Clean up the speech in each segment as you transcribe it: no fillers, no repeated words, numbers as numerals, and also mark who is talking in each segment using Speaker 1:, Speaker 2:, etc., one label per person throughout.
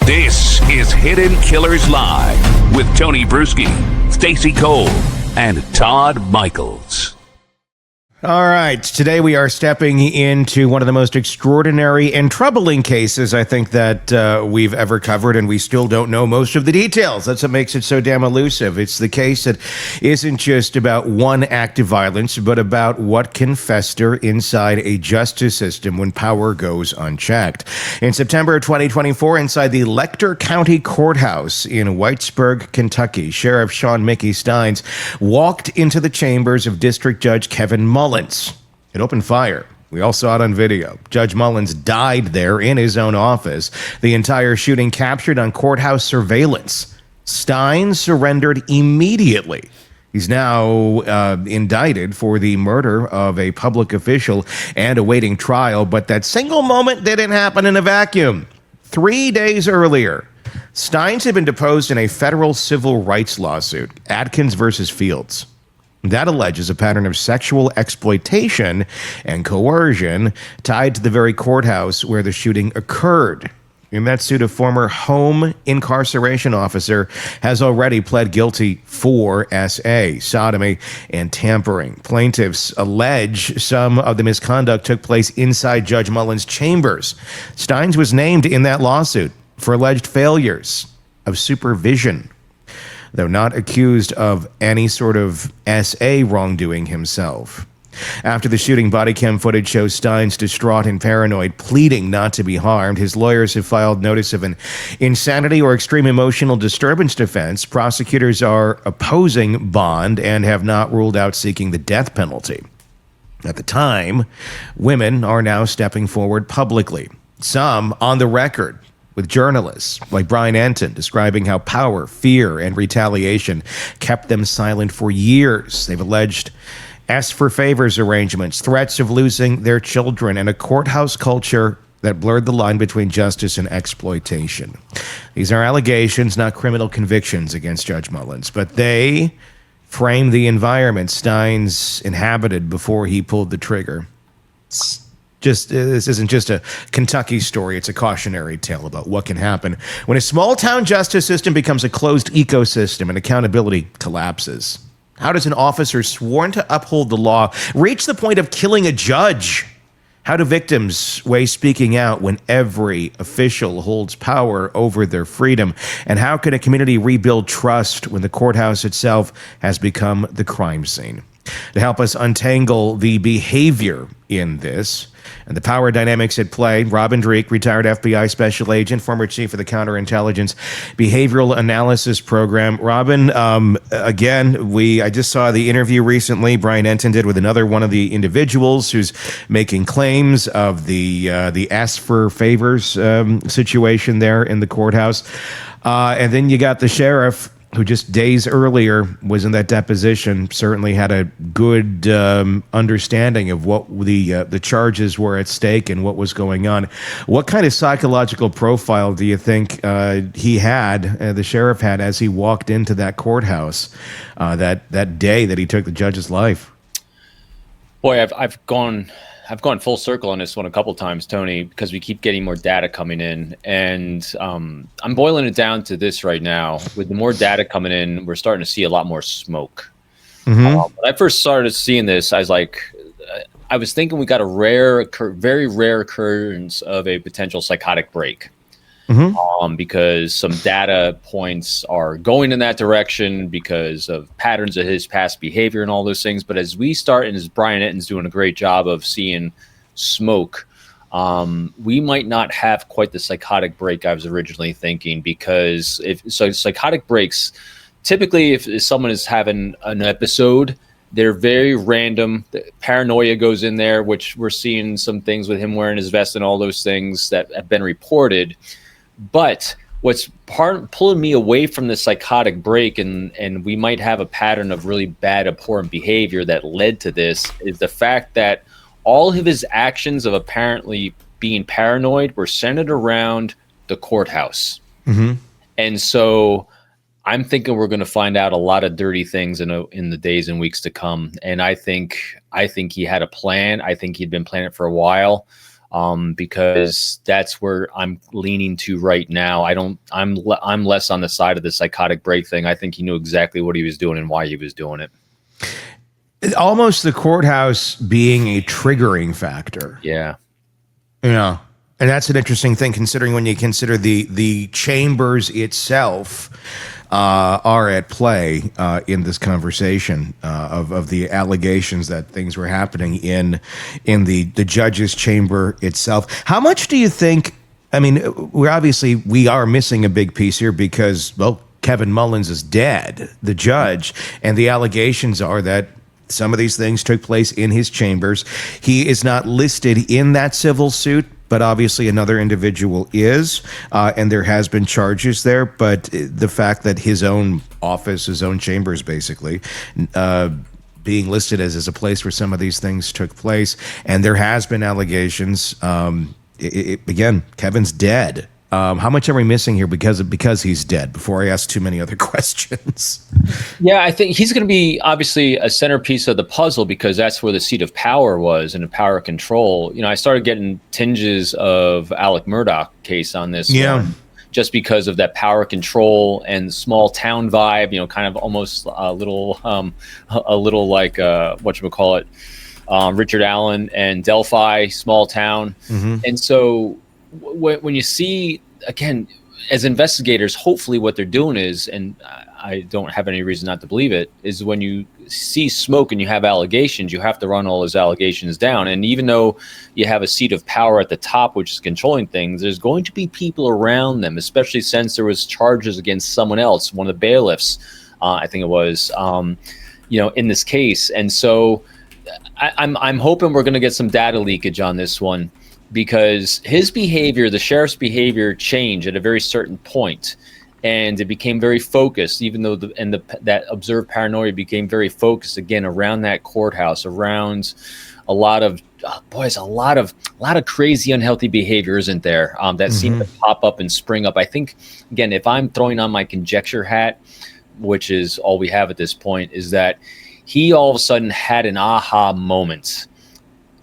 Speaker 1: This is Hidden Killers Live with Tony Brueski, Stacey Cole, and Todd Michaels.
Speaker 2: All right, today we are stepping into one of the most extraordinary and troubling cases I think that we've ever covered, and we still don't know most of the details. That's what makes it so damn elusive. It's the case that isn't just about one act of violence, but about what can fester inside a justice system when power goes unchecked. In September of 2024, inside the Letcher County Courthouse in Whitesburg, Kentucky, Sheriff Shawn Stines walked into the chambers of District Judge Kevin Mullins. It opened fire. We all saw it on video. Judge Mullins died there in his own office. The entire shooting captured on courthouse surveillance. Stines surrendered immediately. He's now indicted for the murder of a public official and awaiting trial, but that single moment didn't happen in a vacuum. 3 days earlier, Stines had been deposed in a federal civil rights lawsuit, Adkins versus Fields. That alleges a pattern of sexual exploitation and coercion tied to the very courthouse where the shooting occurred. In that suit, a former home incarceration officer has already pled guilty for SA, sodomy, and tampering. Plaintiffs allege some of the misconduct took place inside Judge Mullins' chambers. Stines was named in that lawsuit for alleged failures of supervision, though not accused of any sort of SA wrongdoing himself. After the shooting, body cam footage shows Stines distraught and paranoid, pleading not to be harmed. His lawyers have filed notice of an insanity or extreme emotional disturbance defense. Prosecutors are opposing bond and have not ruled out seeking the death penalty. At the time, women are now stepping forward publicly, some on the record, with journalists like Brian Enton describing how power, fear, and retaliation kept them silent for years. They've alleged ask for favors arrangements, threats of losing their children, and a courthouse culture that blurred the line between justice and exploitation. These are allegations, not criminal convictions against Judge Mullins, but they frame the environment Stines inhabited before he pulled the trigger. This isn't just a Kentucky story. It's a cautionary tale about what can happen when a small-town justice system becomes a closed ecosystem and accountability collapses. How does an officer sworn to uphold the law reach the point of killing a judge? How do victims weigh speaking out when every official holds power over their freedom? And how can a community rebuild trust when the courthouse itself has become the crime scene? To help us untangle the behavior in this and the power dynamics at play, Robin Dreek, retired FBI special agent, former chief of the Counterintelligence Behavioral Analysis Program. Robin, I just saw the interview recently Brian Enton did with another one of the individuals who's making claims of the ask for favors situation there in the courthouse. And then you got the sheriff, who just days earlier was in that deposition, certainly had a good understanding of what the charges were at stake and what was going on. What kind of psychological profile do you think the sheriff had, as he walked into that courthouse that day that he took the judge's life?
Speaker 3: Boy, I've gone full circle on this one a couple times, Tony, because we keep getting more data coming in, and I'm boiling it down to this right now. With the more data coming in, we're starting to see a lot more smoke. Mm-hmm. When I first started seeing this, I was thinking we got a very rare occurrence of a potential psychotic break. Mm-hmm. Because some data points are going in that direction because of patterns of his past behavior and all those things. But as we start, and as Brian Enton's doing a great job of seeing smoke, we might not have quite the psychotic break I was originally thinking, because psychotic breaks, typically if someone is having an episode, they're very random. The paranoia goes in there, which we're seeing some things with him wearing his vest and all those things that have been reported. But what's pulling me away from the psychotic break, and we might have a pattern of really bad, abhorrent behavior that led to this, is the fact that all of his actions of apparently being paranoid were centered around the courthouse. Mm-hmm. And so I'm thinking we're going to find out a lot of dirty things in the days and weeks to come. And I think he had a plan. I think he'd been planning it for a while. because that's where I'm leaning to right now. I'm less on the side of the psychotic break thing. I think he knew exactly what he was doing and why he was doing it.
Speaker 2: Almost the courthouse being a triggering factor.
Speaker 3: Yeah.
Speaker 2: Yeah. And that's an interesting thing, considering when you consider the chambers itself are at play in this conversation of the allegations that things were happening in the judge's chamber itself. How much do you think? I mean, we are missing a big piece here because, well, Kevin Mullins is dead, the judge, and the allegations are that some of these things took place in his chambers. He is not listed in that civil suit, but obviously another individual is, and there has been charges there. But the fact that his own office, his own chambers, basically, being listed as a place where some of these things took place, and there has been allegations. Again, Kevin's dead. How much are we missing here because he's dead? Before I ask too many other questions.
Speaker 3: Yeah, I think he's going to be obviously a centerpiece of the puzzle because that's where the seat of power was and the power of control. I started getting tinges of Alec Murdaugh case on this one, just because of that power control and small town vibe. Kind of almost a little like whatchamacallit, Richard Allen and Delphi, small town, and so. When you see, again, as investigators, hopefully what they're doing is, and I don't have any reason not to believe it, is when you see smoke and you have allegations, you have to run all those allegations down. And even though you have a seat of power at the top, which is controlling things, there's going to be people around them, especially since there was charges against someone else, one of the bailiffs, I think it was, in this case. And so I'm hoping we're going to get some data leakage on this one, because his behavior, the sheriff's behavior, changed at a very certain point, and it became very focused. Even though that observed paranoia became very focused again around that courthouse, around a lot of crazy, unhealthy behavior, isn't there? That seemed to pop up and spring up. I think, again, if I'm throwing on my conjecture hat, which is all we have at this point, is that he all of a sudden had an aha moment.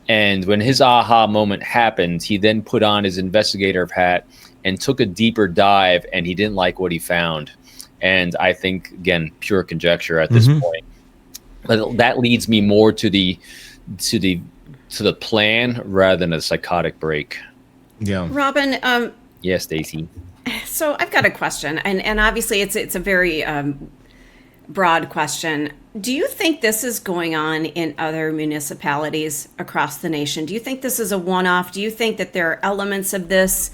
Speaker 3: And when his aha moment happened, he then put on his investigator hat and took a deeper dive, and he didn't like what he found. And I think, again, pure conjecture at this point. But that leads me more to the plan rather than a psychotic break.
Speaker 2: Yeah.
Speaker 4: Robin.
Speaker 3: Yes, Stacy.
Speaker 4: So I've got a question, and obviously it's a very broad question. Do you think this is going on in other municipalities across the nation? Do you think this is a one-off? Do you think that there are elements of this,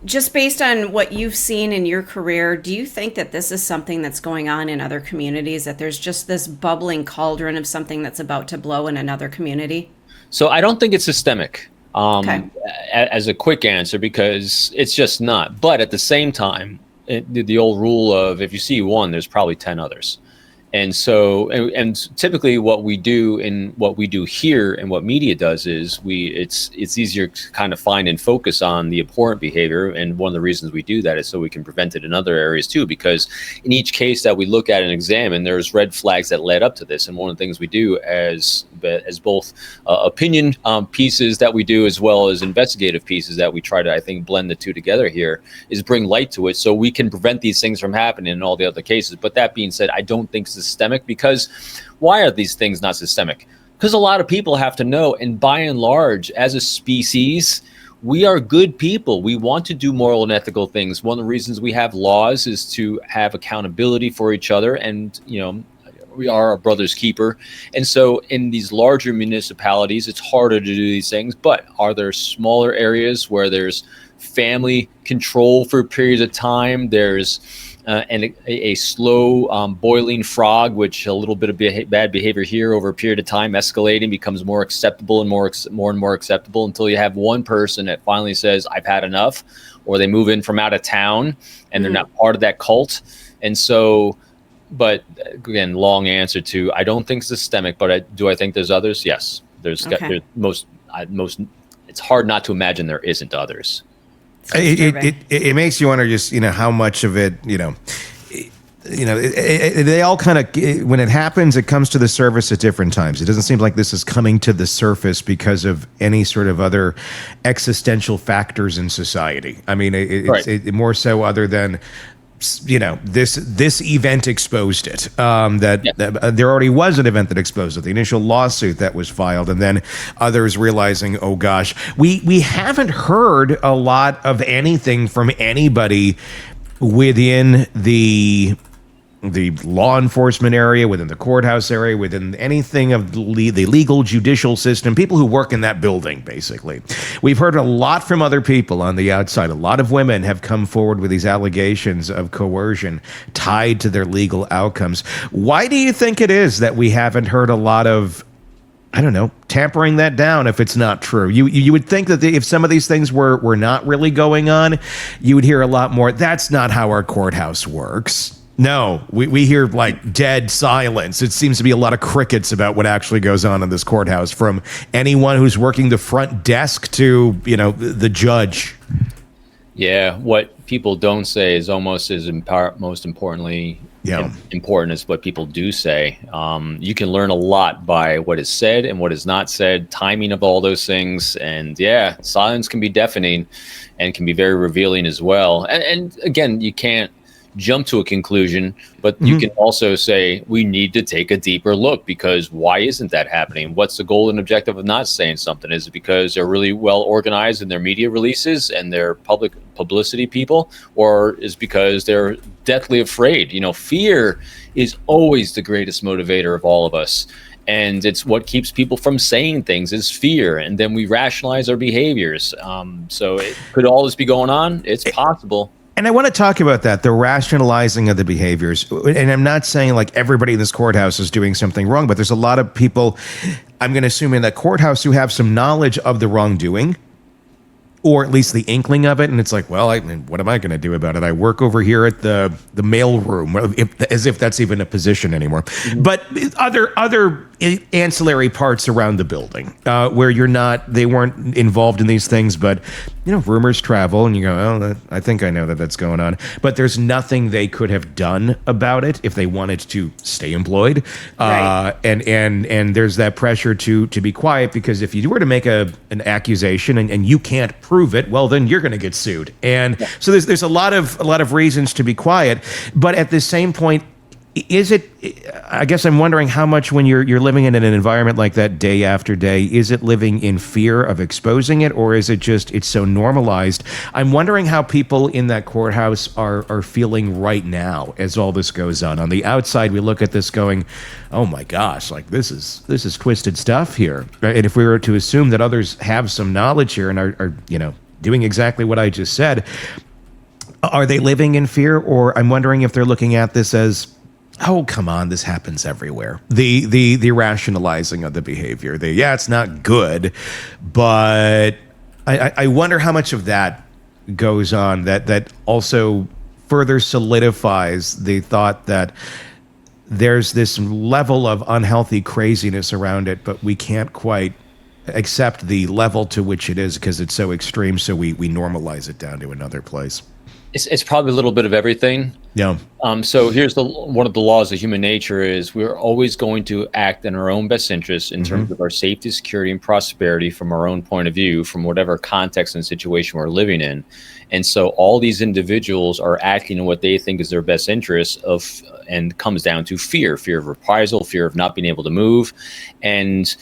Speaker 4: just based on what you've seen in your career, do you think that this is something that's going on in other communities, that there's just this bubbling cauldron of something that's about to blow in another community?
Speaker 3: So I don't think it's systemic,
Speaker 4: Okay.
Speaker 3: as a quick answer, because it's just not. But at the same time, the old rule of if you see one, there's probably 10 others. And so, and typically what we do here and what media does is it's easier to kind of find and focus on the abhorrent behavior. And one of the reasons we do that is so we can prevent it in other areas too, because in each case that we look at and examine, there's red flags that led up to this. And one of the things we do as both opinion pieces that we do, as well as investigative pieces that we try to, I think, blend the two together here, is bring light to it so we can prevent these things from happening in all the other cases. But that being said, I don't think systemic, because why are these things not systemic? Because a lot of people have to know, and by and large, as a species, we are good people. We want to do moral and ethical things. One of the reasons we have laws is to have accountability for each other, and we are a brother's keeper. And so in these larger municipalities, it's harder to do these things. But are there smaller areas where there's family control for periods of time? There's and a slow boiling frog, which a little bit of bad behavior here over a period of time escalating becomes more acceptable and more and more acceptable, until you have one person that finally says, I've had enough, or they move in from out of town and they're not part of that cult. And so, but again, long answer to, I don't think systemic, but do I think there's others? Yes. There's most, it's hard not to imagine there isn't others.
Speaker 2: It makes you wonder just, how much of it, they all kind of, when it happens, it comes to the surface at different times. It doesn't seem like this is coming to the surface because of any sort of other existential factors in society. I mean, it's more so other than, this event exposed it. That there already was an event that exposed it, the initial lawsuit that was filed, and then others realizing, oh gosh, we haven't heard a lot of anything from anybody within the law enforcement area, within the courthouse area, within anything of the legal judicial system, people who work in that building, basically. We've heard a lot from other people on the outside. A lot of women have come forward with these allegations of coercion tied to their legal outcomes. Why do you think it is that we haven't heard a lot of, I don't know, tampering that down if it's not true? You would think that if some of these things were not really going on, you would hear a lot more, that's not how our courthouse works. No, we hear like dead silence. It seems to be a lot of crickets about what actually goes on in this courthouse, from anyone who's working the front desk to, the judge.
Speaker 3: Yeah, what people don't say is almost as most importantly important as what people do say. You can learn a lot by what is said and what is not said, timing of all those things. And silence can be deafening and can be very revealing as well. And again, you can't jump to a conclusion, but you can also say we need to take a deeper look, because why isn't that happening? What's the goal and objective of not saying something? Is it because they're really well organized in their media releases and their publicity people, or is it because they're deathly afraid? Fear is always the greatest motivator of all of us. And it's what keeps people from saying things is fear. And then we rationalize our behaviors. So could all this be going on? It's possible.
Speaker 2: And I want to talk about that, the rationalizing of the behaviors. And I'm not saying like everybody in this courthouse is doing something wrong, but there's a lot of people, I'm going to assume, in that courthouse who have some knowledge of the wrongdoing, or at least the inkling of it. And it's like, well, what am I going to do about it? I work over here at the mail room, as if that's even a position anymore. But other ancillary parts around the building where they weren't involved in these things, but rumors travel, and you go, oh, I think I know that's going on. But there's nothing they could have done about it if they wanted to stay employed. Right. And there's that pressure to be quiet, because if you were to make an accusation and you can't prove it, well, then you're going to get sued. And so there's a lot of reasons to be quiet. But at the same point, I guess I'm wondering how much, when you're living in an environment like that day after day, is it living in fear of exposing it, or is it just it's so normalized? I'm wondering how people in that courthouse are feeling right now as all this goes on. On the outside, we look at this going, oh my gosh, like this is twisted stuff here. Right? And if we were to assume that others have some knowledge here and are doing exactly what I just said, are they living in fear? Or I'm wondering if they're looking at this as, oh, come on, this happens everywhere. The rationalizing of the behavior. It's not good, but I wonder how much of that goes on that also further solidifies the thought that there's this level of unhealthy craziness around it, but we can't quite accept the level to which it is because it's so extreme, so we normalize it down to another place.
Speaker 3: It's probably a little bit of everything. Yeah. So here's one of the laws of human nature is we're always going to act in our own best interest in terms of our safety, security, and prosperity from our own point of view, from whatever context and situation we're living in. And so all these individuals are acting in what they think is their best interest and comes down to fear of reprisal, fear of not being able to move. And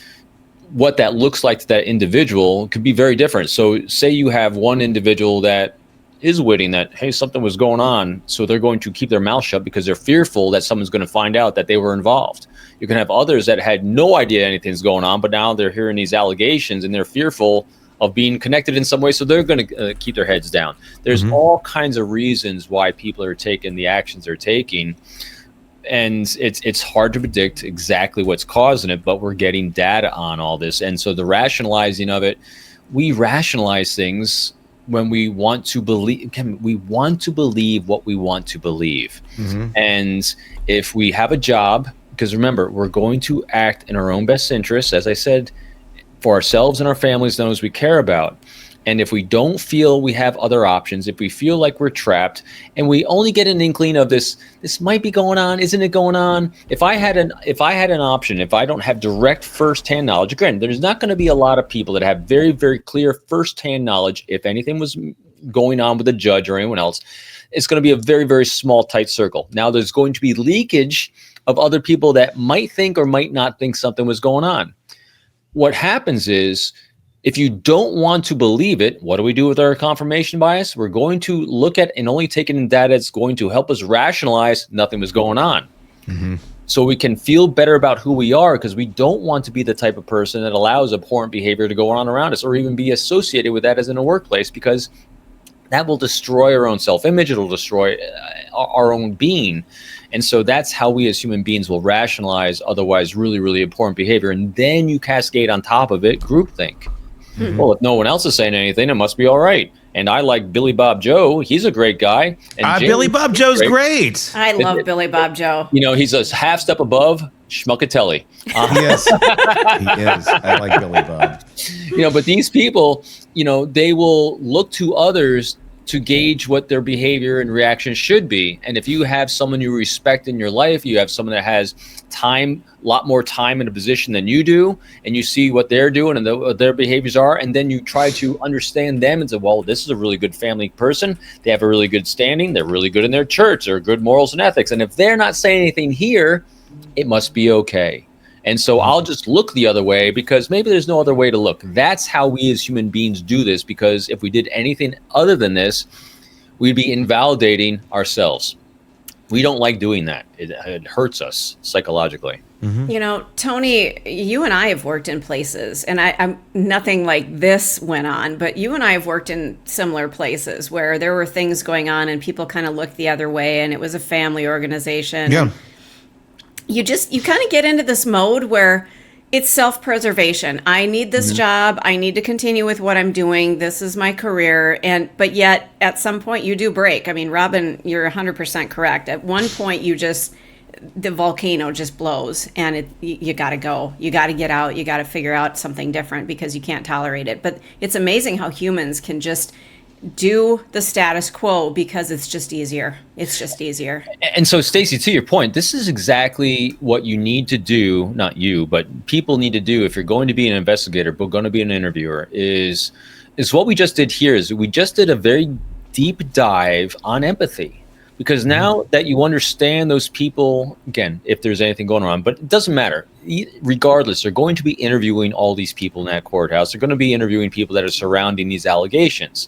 Speaker 3: what that looks like to that individual could be very different. So say you have one individual that is witting that, hey, something was going on. So they're going to keep their mouth shut because they're fearful that someone's going to find out that they were involved. You can have others that had no idea anything's going on, but now they're hearing these allegations and they're fearful of being connected in some way. So they're going to keep their heads down. There's all kinds of reasons why people are taking the actions they're taking. And it's hard to predict exactly what's causing it, but we're getting data on all this. And so the rationalizing of it, we rationalize things when we want to believe. We want to believe what we want to believe. And if we have a job, because remember, we're going to act in our own best interests, as I said, for ourselves and our families, those we care about. And if we don't feel we have other options, if we feel like we're trapped, and we only get an inkling of this might be going on, isn't it going on? If I had an option, if I don't have direct firsthand knowledge, again, there's not going to be a lot of people that have very, very clear firsthand knowledge. If anything was going on with the judge or anyone else, it's going to be a very, very small, tight circle. Now, there's going to be leakage of other people that might think or might not think something was going on. What happens is, if you don't want to believe it, what do we do with our confirmation bias? We're going to look at and only take in data that's going to help us rationalize nothing was going on. Mm-hmm. So we can feel better about who we are, because we don't want to be the type of person that allows abhorrent behavior to go on around us, or even be associated with that as in a workplace, because that will destroy our own self-image. It'll destroy our own being. And so that's how we as human beings will rationalize otherwise really, really abhorrent behavior. And then you cascade on top of it groupthink. Mm-hmm. Well, if no one else is saying anything, it must be all right. And I like Billy Bob Joe. He's a great guy. And
Speaker 2: Billy Bob Joe's great.
Speaker 4: I love Billy Bob Joe.
Speaker 3: You know, he's a half step above Schmuckatelli.
Speaker 2: Yes, he is. I like Billy Bob.
Speaker 3: You know, but these people, you know, they will look to others to gauge what their behavior and reaction should be. And if you have someone you respect in your life, you have someone that has time, a lot more time in a position than you do, and you see what they're doing and what their behaviors are, and then you try to understand them and say, well, this is a really good family person. They have a really good standing. They're really good in their church. They're good morals and ethics. And if they're not saying anything here, it must be okay. And so I'll just look the other way, because maybe there's no other way to look. That's how we as human beings do this, because if we did anything other than this, we'd be invalidating ourselves. We don't like doing that. It hurts us psychologically.
Speaker 4: Mm-hmm. You know, Tony, you and I have worked in places, and I'm nothing like this went on, but you and I have worked in similar places where there were things going on and people kind of looked the other way, and it was a family organization.
Speaker 2: Yeah.
Speaker 4: You kind of get into this mode where it's self-preservation. I need this job. I need to continue with what I'm doing. This is my career. But yet at some point you do break. I mean, Robin, you're 100% correct. At one point the volcano just blows, and you got to go. You got to get out. You got to figure out something different because you can't tolerate it. But it's amazing how humans can just do the status quo because it's just easier. It's just easier.
Speaker 3: And so, Stacey, to your point, this is exactly what you need to do. Not you, but people need to do if you're going to be an investigator, but going to be an interviewer, is what we just did here. Is we just did a very deep dive on empathy. Because now that you understand those people, again, if there's anything going on, but it doesn't matter. Regardless, they're going to be interviewing all these people in that courthouse. They're going to be interviewing people that are surrounding these allegations.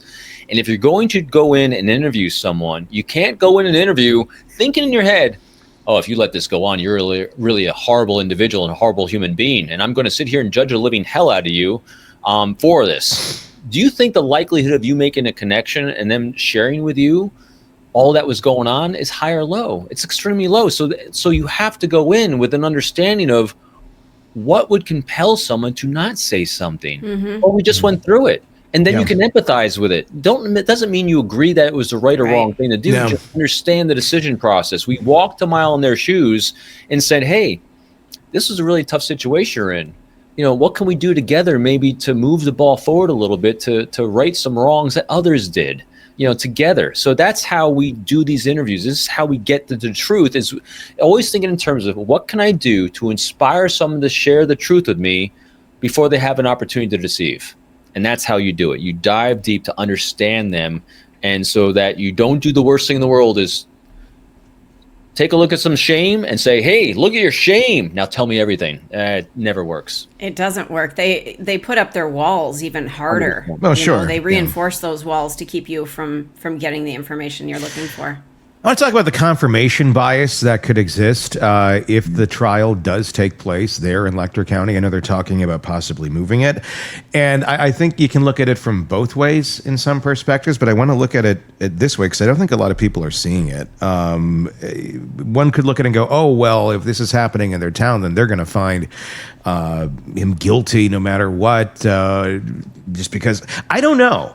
Speaker 3: And if you're going to go in and interview someone, you can't go in and interview thinking in your head, oh, if you let this go on, you're really a horrible individual and a horrible human being, and I'm going to sit here and judge the living hell out of you for this. Do you think the likelihood of you making a connection and them sharing with you all that was going on is high or low? It's extremely low. So you have to go in with an understanding of what would compel someone to not say something. Mm-hmm. Well, we just went through it. And then you can empathize with it. It doesn't mean you agree that it was the right or wrong thing to do. No. Just understand the decision process. We walked a mile in their shoes and said, hey, this is a really tough situation you're in. You know, what can we do together maybe to move the ball forward a little bit, to right some wrongs that others did, you know, together. So that's how we do these interviews. This is how we get to the truth, is always thinking in terms of what can I do to inspire someone to share the truth with me before they have an opportunity to deceive. And that's how you do it. You dive deep to understand them. And so that you don't do the worst thing in the world is take a look at some shame and say, hey, look at your shame. Now tell me everything. It never works.
Speaker 4: It doesn't work. They put up their walls even harder.
Speaker 2: Oh, sure.
Speaker 4: They reinforce those walls to keep you from getting the information you're looking for.
Speaker 2: I want to talk about the confirmation bias that could exist if the trial does take place there in Letcher County. I know they're talking about possibly moving it. And I think you can look at it from both ways in some perspectives, but I want to look at it this way because I don't think a lot of people are seeing it. One could look at it and go, oh, well, if this is happening in their town, then they're going to find him guilty no matter what, just because. I don't know.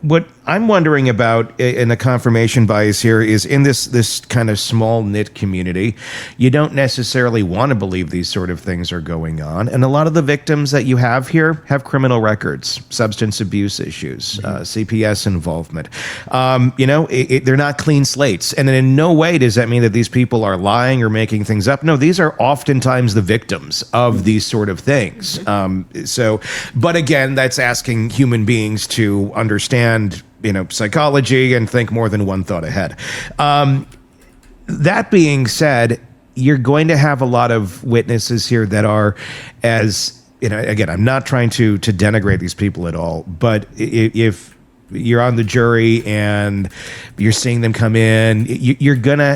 Speaker 2: What I'm wondering about in the confirmation bias here is in this kind of small knit community, you don't necessarily want to believe these sort of things are going on. And a lot of the victims that you have here have criminal records, substance abuse issues, CPS involvement. They're not clean slates. And in no way does that mean that these people are lying or making things up. No, these are oftentimes the victims of these sort of things. But again, that's asking human beings to understand, psychology and think more than one thought ahead. That being said, you're going to have a lot of witnesses here that are again, I'm not trying to denigrate these people at all, but if you're on the jury and you're seeing them come in,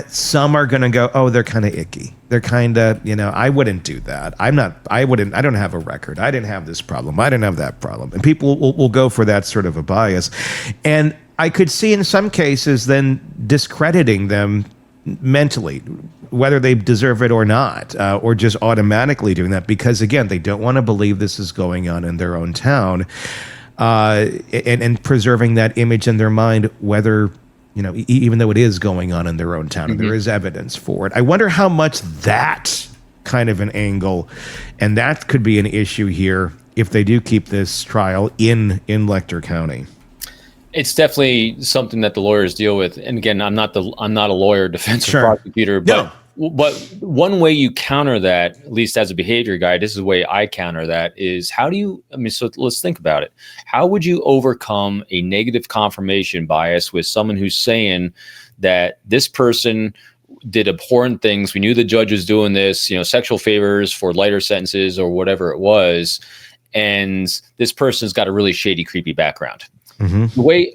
Speaker 2: some are gonna go, oh, they're kind of icky. They're kind of, I wouldn't do that. I don't have a record. I didn't have this problem. I didn't have that problem. And people will go for that sort of a bias. And I could see in some cases then discrediting them mentally, whether they deserve it or not, or just automatically doing that because, again, they don't want to believe this is going on in their own town. And preserving that image in their mind, whether, even though it is going on in their own town and there is evidence for it. I wonder how much that kind of an angle, and that could be an issue here if they do keep this trial in Letcher County.
Speaker 3: It's definitely something that the lawyers deal with. And again, I'm not a lawyer, defense or prosecutor, but one way you counter that, at least as a behavior guy, this is the way I counter that, is so let's think about it. How would you overcome a negative confirmation bias with someone who's saying that this person did abhorrent things? We knew the judge was doing this, sexual favors for lighter sentences or whatever it was. And this person's got a really shady, creepy background.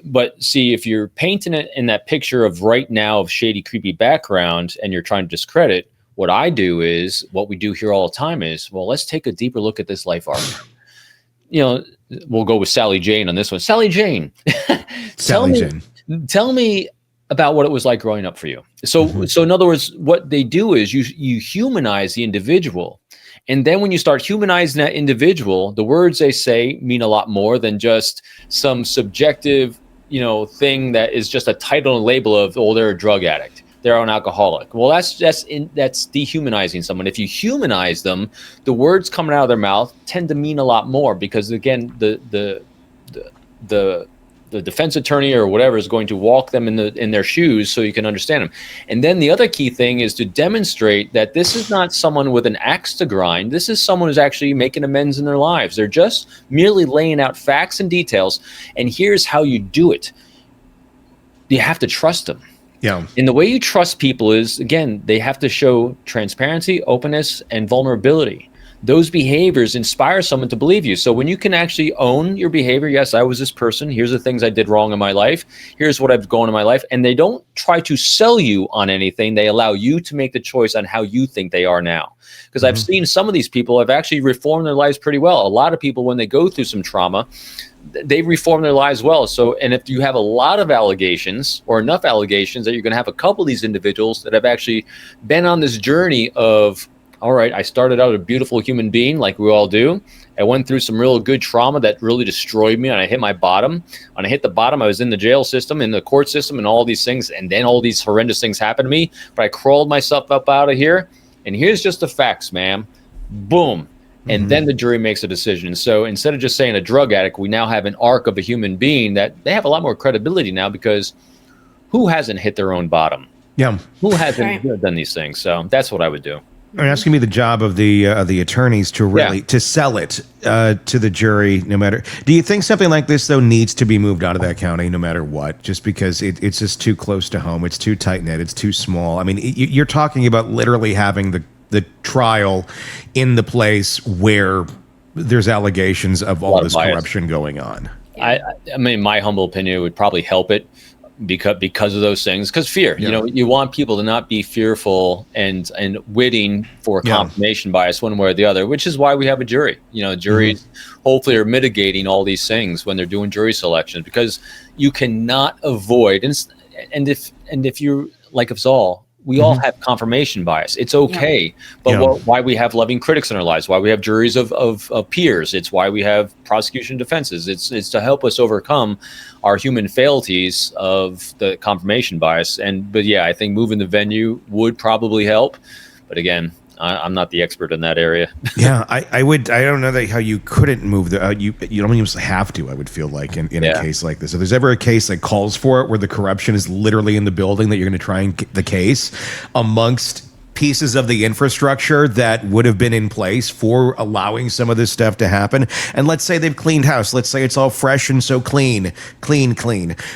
Speaker 3: But see, if you're painting it in that picture of right now of shady, creepy background and you're trying to discredit, what I do is, what we do here all the time is, well, let's take a deeper look at this life arc. We'll go with Sally Jane on this one. Sally Jane, tell me about what it was like growing up for you. So in other words, what they do is you humanize the individual. And then when you start humanizing that individual, the words they say mean a lot more than just some subjective, thing that is just a title and label of, oh, they're a drug addict, they're an alcoholic. Well, that's dehumanizing someone. If you humanize them, the words coming out of their mouth tend to mean a lot more because, again, the defense attorney or whatever is going to walk them in their shoes so you can understand them. And then the other key thing is to demonstrate that this is not someone with an axe to grind. This is someone who's actually making amends in their lives. They're just merely laying out facts and details. And here's how you do it. You have to trust them.
Speaker 2: Yeah.
Speaker 3: And the way you trust people is, again, they have to show transparency, openness, and vulnerability. Those behaviors inspire someone to believe you. So when you can actually own your behavior, yes, I was this person, here's the things I did wrong in my life, here's what I've gone in my life, and they don't try to sell you on anything, they allow you to make the choice on how you think they are now. Because I've seen some of these people have actually reformed their lives pretty well. A lot of people, when they go through some trauma, they reform their lives well. So, and if you have a lot of allegations or enough allegations that you're going to have a couple of these individuals that have actually been on this journey of, all right, I started out a beautiful human being like we all do. I went through some real good trauma that really destroyed me, and I hit my bottom. When I hit the bottom, I was in the jail system, in the court system, and all these things, and then all these horrendous things happened to me. But I crawled myself up out of here, and here's just the facts, ma'am. Boom. And then the jury makes a decision. So instead of just saying a drug addict, we now have an arc of a human being that they have a lot more credibility now, because who hasn't hit their own bottom?
Speaker 2: Yeah.
Speaker 3: Who hasn't done these things? So that's what I would do.
Speaker 2: And that's going to be the job of the attorneys to really to sell it to the jury, no matter. Do you think something like this though needs to be moved out of that county, no matter what? Just because it's just too close to home, it's too tight knit, it's too small. I mean, you're talking about literally having the trial in the place where there's allegations of all this corruption going on.
Speaker 3: I mean, my humble opinion, it would probably help it. Because of those things, because fear, you want people to not be fearful and waiting for confirmation bias one way or the other, which is why we have a jury. Juries hopefully are mitigating all these things when they're doing jury selections, because you cannot avoid, and if you're like us all, we all have confirmation bias. It's okay. But why we have loving critics in our lives, why we have juries of peers, it's why we have prosecution defenses. It's to help us overcome our human frailties of the confirmation bias. But I think moving the venue would probably help. But again, I'm not the expert in that area.
Speaker 2: Yeah, I would. I don't know how you couldn't move the. You don't even have to. I would feel like in a case like this, if there's ever a case that calls for it, where the corruption is literally in the building, that you're going to try and get the case amongst pieces of the infrastructure that would have been in place for allowing some of this stuff to happen. And let's say they've cleaned house. Let's say it's all fresh and so clean,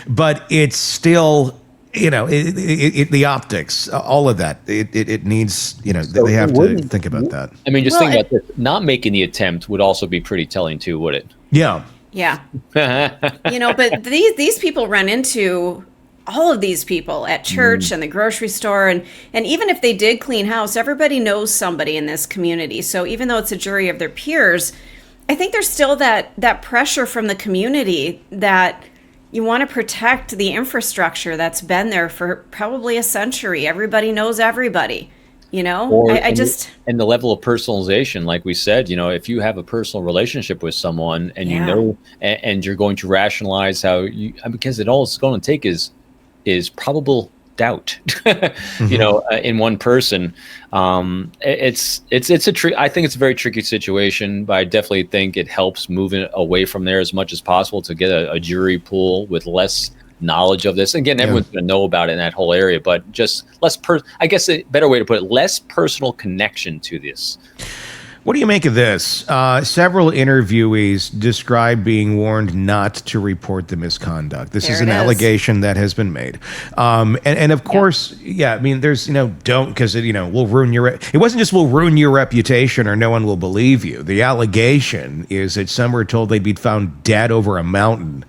Speaker 2: but it's still. The optics, all of that, it needs, they have to think about that.
Speaker 3: I mean, just think about this. Not making the attempt would also be pretty telling too, would it?
Speaker 2: Yeah.
Speaker 4: Yeah. But these people run into all of these people at church and the grocery store. And even if they did clean house, everybody knows somebody in this community. So even though it's a jury of their peers, I think there's still that pressure from the community that you want to protect the infrastructure that's been there for probably a century. Everybody knows everybody, And
Speaker 3: the level of personalization, like we said, if you have a personal relationship with someone and and you're going to rationalize because all it's going to take is probable doubt, in one person. It's I think it's a very tricky situation, but I definitely think it helps moving away from there as much as possible to get a jury pool with less knowledge of this. Again, everyone's going to know about it in that whole area, but just less I guess a better way to put it, less personal connection to this.
Speaker 2: What do you make of this? Several interviewees describe being warned not to report the misconduct. This is an allegation that has been made. And of course, I mean, there's, don't, because it, will ruin your, it wasn't just will ruin your reputation or no one will believe you. The allegation is that some were told they'd be found dead over a mountain.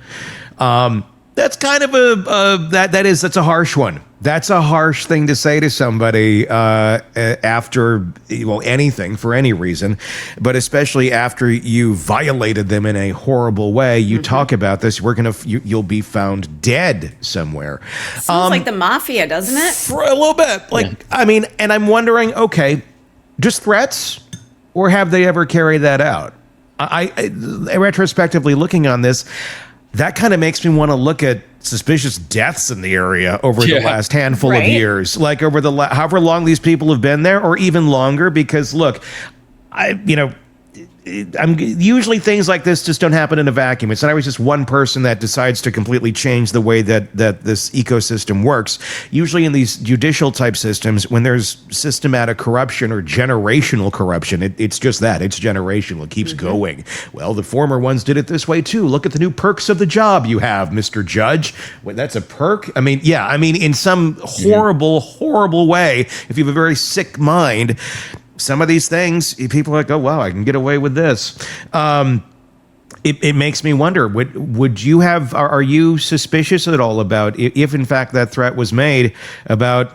Speaker 2: That's kind of that's a harsh one. That's a harsh thing to say to somebody after anything for any reason, but especially after you violated them in a horrible way. You talk about this. You'll be found dead somewhere.
Speaker 4: Sounds like the mafia, doesn't it?
Speaker 2: For a little bit. I mean, and I'm wondering, okay, just threats, or have they ever carried that out? I retrospectively looking on this, that kind of makes me want to look at suspicious deaths in the area over the last handful of years, like over the however long these people have been there, or even longer. Because look, I'm usually things like this just don't happen in a vacuum. It's not always just one person that decides to completely change the way that this ecosystem works. Usually in these judicial type systems, when there's systematic corruption or generational corruption, it's just that. It's generational. It keeps going. Well, the former ones did it this way too. Look at the new perks of the job you have, Mr. Judge. Wait, that's a perk? I mean, in some horrible way, if you have a very sick mind, some of these things, people are like, oh, wow, I can get away with this. It makes me wonder, would you are you suspicious at all about, if in fact that threat was made, about,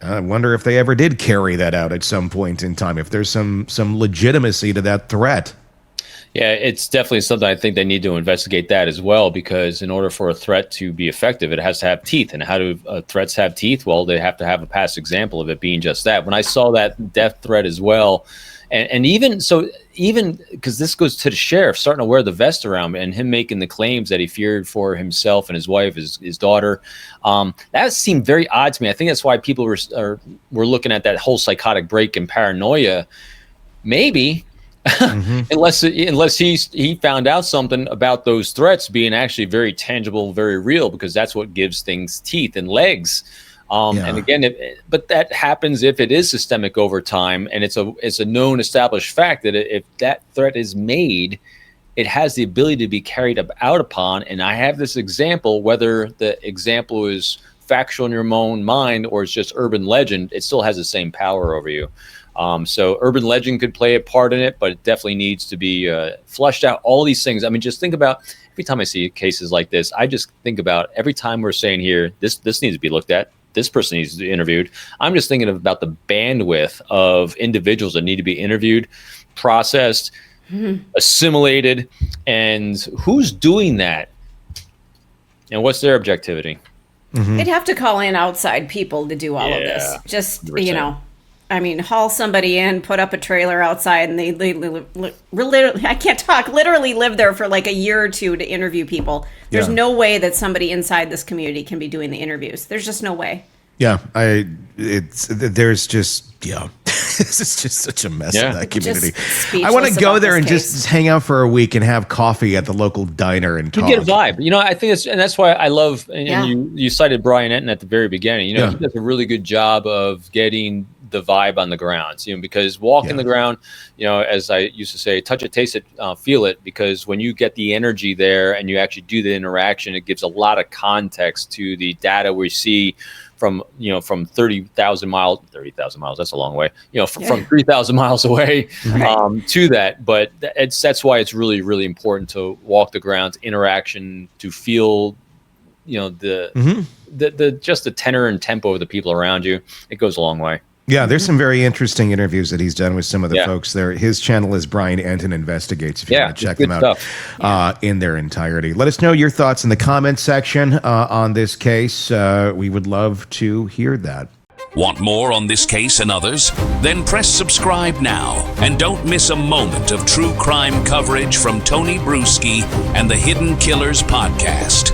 Speaker 2: I wonder if they ever did carry that out at some point in time, if there's some legitimacy to that threat?
Speaker 3: Yeah, it's definitely something I think they need to investigate that as well, because in order for a threat to be effective, it has to have teeth. And how do threats have teeth? Well, they have to have a past example of it being just that. When I saw that death threat as well, and even because this goes to the sheriff starting to wear the vest around and him making the claims that he feared for himself and his wife, his daughter, that seemed very odd to me. I think that's why people were looking at that whole psychotic break and paranoia. Maybe. Unless he found out something about those threats being actually very tangible, very real, because that's what gives things teeth and legs. And again, but that happens if it is systemic over time, and it's a known established fact that if that threat is made, it has the ability to be carried out upon. And I have this example, whether the example is factual in your own mind or it's just urban legend, it still has the same power over you. So urban legend could play a part in it, but it definitely needs to be flushed out. All these things. I mean, just think about every time I see cases like this, I just think about every time we're saying here, this needs to be looked at. This person needs to be interviewed. I'm just thinking about the bandwidth of individuals that need to be interviewed, processed, assimilated, and who's doing that, and what's their objectivity.
Speaker 4: They'd have to call in outside people to do all of this. Just,
Speaker 3: 100%.
Speaker 4: I mean, haul somebody in, put up a trailer outside, and they literally, I can't talk, literally live there for like a year or two to interview people. There's no way that somebody inside this community can be doing the interviews. There's just no way.
Speaker 2: Yeah, there's just, this is just such a mess in that community. I want to go there and just hang out for a week and have coffee at the local diner and talk.
Speaker 3: You get a vibe. I think that's why I love, and you cited Brian Enton at the very beginning. He does a really good job of getting the vibe on the grounds, because walking the ground, as I used to say, touch it, taste it, feel it, because when you get the energy there and you actually do the interaction, it gives a lot of context to the data we see from 30,000 miles, that's a long way, from 3,000 miles away to that. But that's why it's really, really important to walk the grounds, interaction, to feel, the just the tenor and tempo of the people around you. It goes a long way.
Speaker 2: Yeah, there's some very interesting interviews that he's done with some of the folks there. His channel is Brian Enton Investigates. If you want to check them out in their entirety. Let us know your thoughts in the comments section on this case. We would love to hear that.
Speaker 1: Want more on this case and others? Then press subscribe now and don't miss a moment of true crime coverage from Tony Brueski and the Hidden Killers podcast.